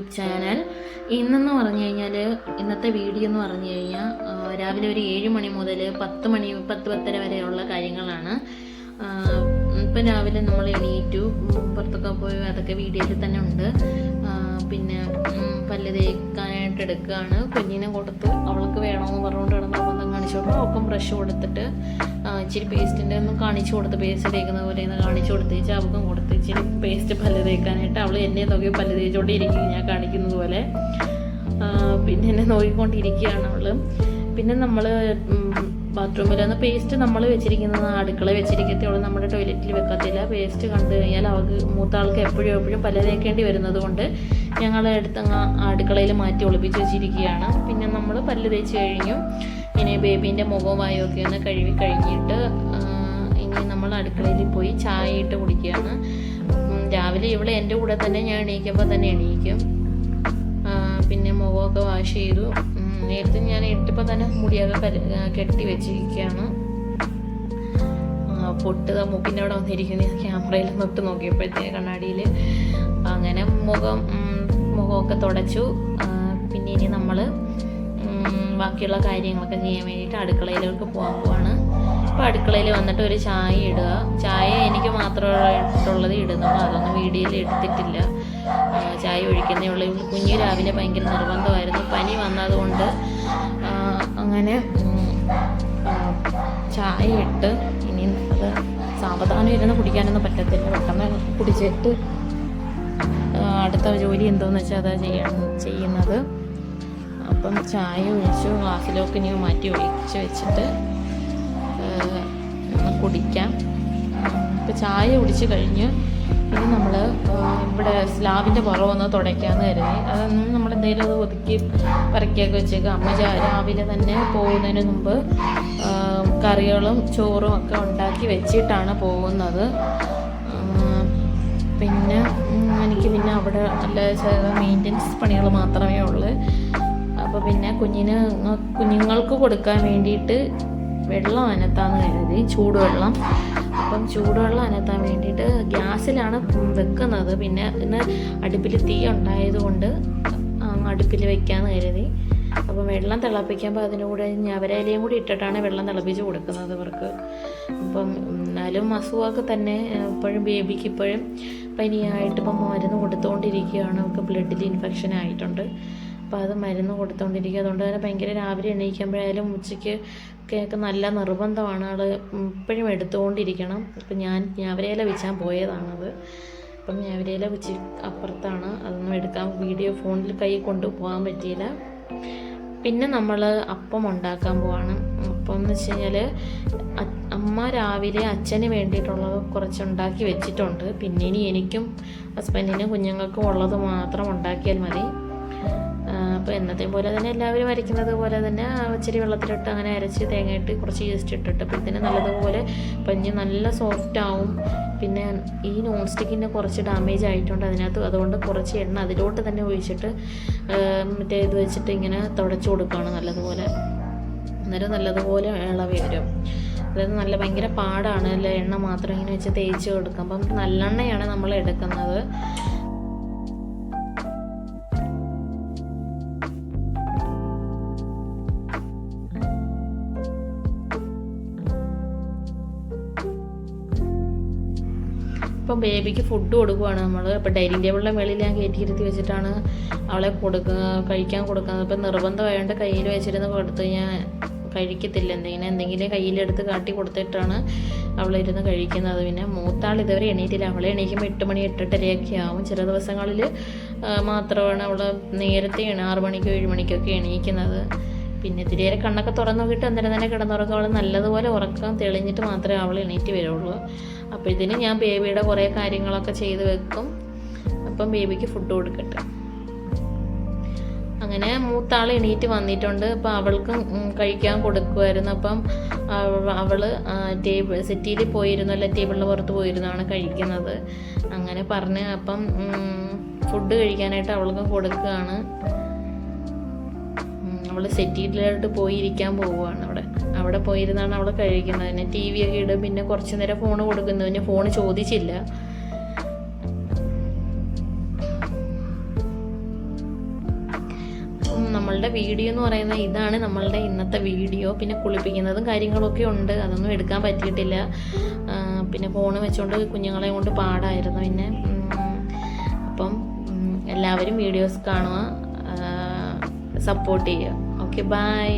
YouTube channel. ഇന്നെന്ന് പറഞ്ഞു കഴിഞ്ഞാൽ ഇന്നത്തെ വീഡിയോ എന്ന് പറഞ്ഞു കഴിഞ്ഞാൽ രാവിലെ ഒരു 7 മണി മുതൽ 10 മണി 10-10:30 വരെയുള്ള കാര്യങ്ങളാണ്. ഇപ്പം രാവിലെ നമ്മൾ എണീറ്റു, പുറത്തൊക്കെ പോയി, അതൊക്കെ വീഡിയോയിൽ തന്നെ ഉണ്ട്. പിന്നെ പല്ല് തേക്കാനായിട്ട് എടുക്കുകയാണ്. കുഞ്ഞിനെ കൊടുത്ത് അവൾക്ക് വേണമെന്ന് പറഞ്ഞുകൊണ്ട് കിടന്ന് ബന്ധം കാണിച്ചോളൂ. അവൾക്കും ബ്രഷ് കൊടുത്തിട്ട് ഇച്ചിരി പേസ്റ്റിൻ്റെ ഒന്നും കാണിച്ചു കൊടുത്ത്, പേസ്റ്റ് തേക്കുന്ന പോലെ ഒന്ന് കാണിച്ചു കൊടുത്തേച്ച് അവൾക്കും കൊടുത്ത് ഇച്ചിരി പേസ്റ്റ് പല്ല് തേക്കാനായിട്ട്. അവൾ എന്നെ നോക്കി പല്ല് തേച്ചുകൊണ്ടിരിക്കും, ഞാൻ കാണിക്കുന്നത് പോലെ. പിന്നെ എന്നെ നോക്കിക്കൊണ്ടിരിക്കുകയാണ് അവൾ. പിന്നെ നമ്മൾ ബാത്റൂമിലൊന്ന് പേസ്റ്റ് നമ്മൾ വെച്ചിരിക്കുന്നത് അടുക്കള വെച്ചിരിക്കത്തുള്ളൂ, നമ്മുടെ ടോയ്ലറ്റിൽ വെക്കത്തില്ല. പേസ്റ്റ് കണ്ടു കഴിഞ്ഞാൽ അവൾക്ക് മൂത്ത ആൾക്ക് എപ്പോഴും പല്ല് തേക്കേണ്ടി വരുന്നത് കൊണ്ട് ഞങ്ങൾ എടുത്തങ്ങ് അടുക്കളയിൽ മാറ്റി ഒളിപ്പിച്ച് വെച്ചിരിക്കുകയാണ്. പിന്നെ നമ്മൾ പല്ല് തേച്ച് കഴിഞ്ഞു. ഇനി ബേബീൻ്റെ മുഖവും വായുമൊക്കെ ഒന്ന് കഴുകി കഴിഞ്ഞിട്ട് ഇനി നമ്മൾ അടുക്കളയിൽ പോയി ചായ ഇട്ട് കുടിക്കുകയാണ്. രാവിലെ ഇവിടെ എൻ്റെ കൂടെ തന്നെ ഞാൻ എണീക്കുമ്പോൾ തന്നെ എണീക്കും. പിന്നെ മുഖമൊക്കെ വാഷ് ചെയ്തു. നേരത്തെ ഞാൻ ഇട്ടപ്പോൾ തന്നെ മുടിയൊക്കെ കെട്ടി വെച്ചിരിക്കുകയാണ്. പൊട്ടുക മൂക്കിൻ്റെ അവിടെ വന്നിരിക്കുന്നത് ക്യാമറയിൽ തൊട്ട് നോക്കിയപ്പോഴത്തേക്ക് കണ്ണാടിയിൽ. അങ്ങനെ മുഖമൊക്കെ തുടച്ചു. പിന്നെ ഇനി നമ്മൾ ബാക്കിയുള്ള കാര്യങ്ങളൊക്കെ ചെയ്യാൻ വേണ്ടിയിട്ട് അടുക്കളയിലേക്ക് പോകാൻ പോവാണ്. അപ്പോൾ അടുക്കളയിൽ വന്നിട്ട് ഒരു ചായ ഇടുക. ചായ എനിക്ക് മാത്രമായിട്ടുള്ളത് ഇടുന്നുള്ളൂ, അതൊന്നും വീഡിയോയിൽ എടുത്തിട്ടില്ല. ചായ ഒഴിക്കുന്നേ ഉള്ളൂ. കുഞ്ഞ് രാവിലെ ഭയങ്കര നിർബന്ധമായിരുന്നു, പനി വന്നതുകൊണ്ട്. അങ്ങനെ ചായ ഇട്ട് ഇനി അത് സാവധാനം ഇരുന്ന് കുടിക്കാനൊന്നും പറ്റത്തില്ല. പെട്ടെന്ന് കുടിച്ചിട്ട് അടുത്ത ജോലി എന്തോന്ന് വെച്ചാൽ അതാ ചെയ്യുന്നത്. അപ്പം ചായ ഒഴിച്ചു, ഗ്ലാസ്സിലൊക്കെ ഇനി മാറ്റി ഒഴിച്ച് വെച്ചിട്ട് കുടിക്കാം. ഇപ്പം ചായ കുടിച്ച് കഴിഞ്ഞ് ഇനി നമ്മൾ ഇവിടെ സ്ലാബിൻ്റെ പുറമൊന്ന് തുടയ്ക്കാമെന്ന് കരുതി. അതൊന്നും നമ്മളെന്തെങ്കിലും അത് ഒതുക്കി പറക്കിയൊക്കെ വെച്ചേക്കുക. അമ്മ രാവിലെ തന്നെ പോകുന്നതിന് മുമ്പ് കറികളും ചോറും ഒക്കെ ഉണ്ടാക്കി വെച്ചിട്ടാണ് പോകുന്നത്. പിന്നെ എനിക്ക് അവിടെ നല്ല മെയിൻ്റനൻസ് പണികൾ മാത്രമേ ഉള്ളൂ. അപ്പോൾ പിന്നെ കുഞ്ഞുങ്ങൾക്ക് കൊടുക്കാൻ വേണ്ടിയിട്ട് വെള്ളം അനത്താന്ന് കരുതി, ചൂടുവെള്ളം. അപ്പം ചൂടുവെള്ളം അനത്താൻ വേണ്ടിയിട്ട് ഗ്യാസിലാണ് വെക്കുന്നത്. പിന്നെ ഇന്ന് അടുപ്പിൽ തീ ഉണ്ടായതുകൊണ്ട് അടുപ്പിൽ വെക്കാമെന്ന് കരുതി. അപ്പം വെള്ളം തിളപ്പിക്കുമ്പോൾ അതിനൂടെ ഞവരയിലയും കൂടി ഇട്ടിട്ടാണ് വെള്ളം തിളപ്പിച്ച് കൊടുക്കുന്നത് ഇവർക്ക്. അപ്പം എന്നാലും അസുഖമൊക്കെ തന്നെ ഇപ്പോഴും ബേബിക്ക് ഇപ്പോഴും പനിയായിട്ട് ഇപ്പം മരുന്ന് കൊടുത്തുകൊണ്ടിരിക്കുകയാണ്. അവർക്ക് ബ്ലഡിൽ ഇൻഫെക്ഷൻ ആയിട്ടുണ്ട്. അപ്പോൾ അത് മരുന്ന് കൊടുത്തുകൊണ്ടിരിക്കുക. അതുകൊണ്ട് തന്നെ ഭയങ്കര രാവിലെ എണീക്കുമ്പോഴായാലും ഉച്ചയ്ക്ക് ഒക്കെ നല്ല നിർബന്ധമാണ്. ആൾ ഇപ്പോഴും എടുത്തുകൊണ്ടിരിക്കണം. അപ്പം ഞാൻ ഞാവരയില വെച്ചാൻ പോയതാണത്. അപ്പം ഞാവരയില വെച്ച് അപ്പുറത്താണ്, അതൊന്നും എടുക്കാൻ വീഡിയോ ഫോണിൽ കൈ കൊണ്ടുപോകാൻ പറ്റിയില്ല. പിന്നെ നമ്മൾ അപ്പം ഉണ്ടാക്കാൻ പോവാണ്. അപ്പം എന്ന് വെച്ച് കഴിഞ്ഞാൽ അമ്മ രാവിലെ അച്ഛന് വേണ്ടിയിട്ടുള്ളത് കുറച്ചുണ്ടാക്കി വെച്ചിട്ടുണ്ട്. പിന്നെ ഇനി എനിക്കും ഹസ്ബൻഡിനും കുഞ്ഞുങ്ങൾക്കും ഉള്ളത് മാത്രം ഉണ്ടാക്കിയാൽ മതി. അപ്പോൾ എന്നത്തെ പോലെ തന്നെ എല്ലാവരും അരയ്ക്കുന്നത് പോലെ തന്നെ ഇച്ചിരി വെള്ളത്തിലിട്ട് അങ്ങനെ അരച്ച് തേങ്ങയിട്ട് കുറച്ച് ഈസ്റ്റ് ഇട്ടിട്ട് പിന്നെ നല്ലതുപോലെ പഞ്ഞ് നല്ല സോഫ്റ്റ് ആവും. പിന്നെ ഈ നോൺ സ്റ്റിക്കിൻ്റെ കുറച്ച് ഡാമേജ് ആയിട്ടുണ്ട് അതിനകത്ത്, അതുകൊണ്ട് കുറച്ച് എണ്ണ അതിലോട്ട് തന്നെ ഒഴിച്ചിട്ട് മറ്റേ ഇത് വെച്ചിട്ട് ഇങ്ങനെ തുടച്ചു കൊടുക്കുകയാണ് നല്ലതുപോലെ. അന്നേരം നല്ലതുപോലെ ഇളവി വരും. അതായത് നല്ല ഭയങ്കര പാടാണ്, അല്ല എണ്ണ മാത്രം ഇങ്ങനെ വെച്ച് തേച്ച് കൊടുക്കാം. അപ്പം നല്ലെണ്ണയാണ് നമ്മൾ എടുക്കുന്നത്. ഇപ്പം ബേബിക്ക് ഫുഡ് കൊടുക്കുകയാണ് നമ്മൾ. അപ്പോൾ ഡൈനിങ് ടേബിളിൻ്റെ മുകളിൽ ഞാൻ കയറ്റിയിരുത്തി വെച്ചിട്ടാണ് അവളെ കഴിക്കാൻ കൊടുക്കുന്നത്. ഇപ്പം നിർബന്ധമായതുകൊണ്ട് കയ്യിൽ വെച്ചിരുന്ന് കൊടുത്ത് ഞാൻ കഴിക്കത്തില്ല. എന്തെങ്കിലും കയ്യിലെടുത്ത് കാട്ടി കൊടുത്തിട്ടാണ് അവളിരുന്ന് കഴിക്കുന്നത്. പിന്നെ മൂത്താൾ ഇതുവരെ എണീറ്റില്ല. അവളെ എണീക്കുമ്പോൾ 8 മണി 8:30 ആവും. ചില ദിവസങ്ങളിൽ മാത്രമാണ് അവൾ നേരത്തെയാണ് 6 മണിക്കോ 7 മണിക്കൊക്കെ എണീക്കുന്നത്. പിന്നെ ഇത്തിരിയേറെ കണ്ണൊക്കെ തുറന്നു നോക്കിയിട്ട് അന്നേരം തന്നെ കിടന്നുറക്കം. അവൾ നല്ലതുപോലെ ഉറക്കം തെളിഞ്ഞിട്ട് മാത്രമേ അവൾ എണീറ്റ് വരുള്ളൂ. അപ്പോഴത്തേന് ഞാൻ ബേബിയുടെ കുറേ കാര്യങ്ങളൊക്കെ ചെയ്ത് വെക്കും. അപ്പം ബേബിക്ക് ഫുഡ് കൊടുക്കട്ടെ. അങ്ങനെ മൂത്താൾ എണീറ്റ് വന്നിട്ടുണ്ട്. അപ്പം അവൾക്ക് കഴിക്കാൻ കൊടുക്കുമായിരുന്നു. അപ്പം അവൾ സെറ്റിയിൽ പോയിരുന്നല്ല, ടേബിളിന് പുറത്ത് പോയിരുന്നാണ് കഴിക്കുന്നത്. അങ്ങനെ പറഞ്ഞ് അപ്പം ഫുഡ് കഴിക്കാനായിട്ട് അവൾക്ക് കൊടുക്കുകയാണ്. അവൾ സെറ്റിയിലോട്ട് പോയി ഇരിക്കാൻ പോവുകയാണ്. അവിടെ പോയിരുന്നാണ് അവൾ കഴിക്കുന്നത്. പിന്നെ ടി വി ഒക്കെ ഇടും. പിന്നെ കുറച്ച് നേരം ഫോൺ കൊടുക്കുന്നു. പിന്നെ ഫോൺ ചോദിച്ചില്ല. നമ്മളുടെ വീഡിയോ എന്ന് പറയുന്നത് ഇതാണ് നമ്മളുടെ ഇന്നത്തെ വീഡിയോ. പിന്നെ കുളിപ്പിക്കുന്നതും കാര്യങ്ങളൊക്കെ ഉണ്ട്, അതൊന്നും എടുക്കാൻ പറ്റിയിട്ടില്ല. പിന്നെ ഫോണ് വെച്ചുകൊണ്ട് കുഞ്ഞുങ്ങളെ കൊണ്ട് പാടായിരുന്നു. പിന്നെ അപ്പം എല്ലാവരും വീഡിയോസ് കാണുക, സപ്പോർട്ട് ചെയ്യുക. Okay, by.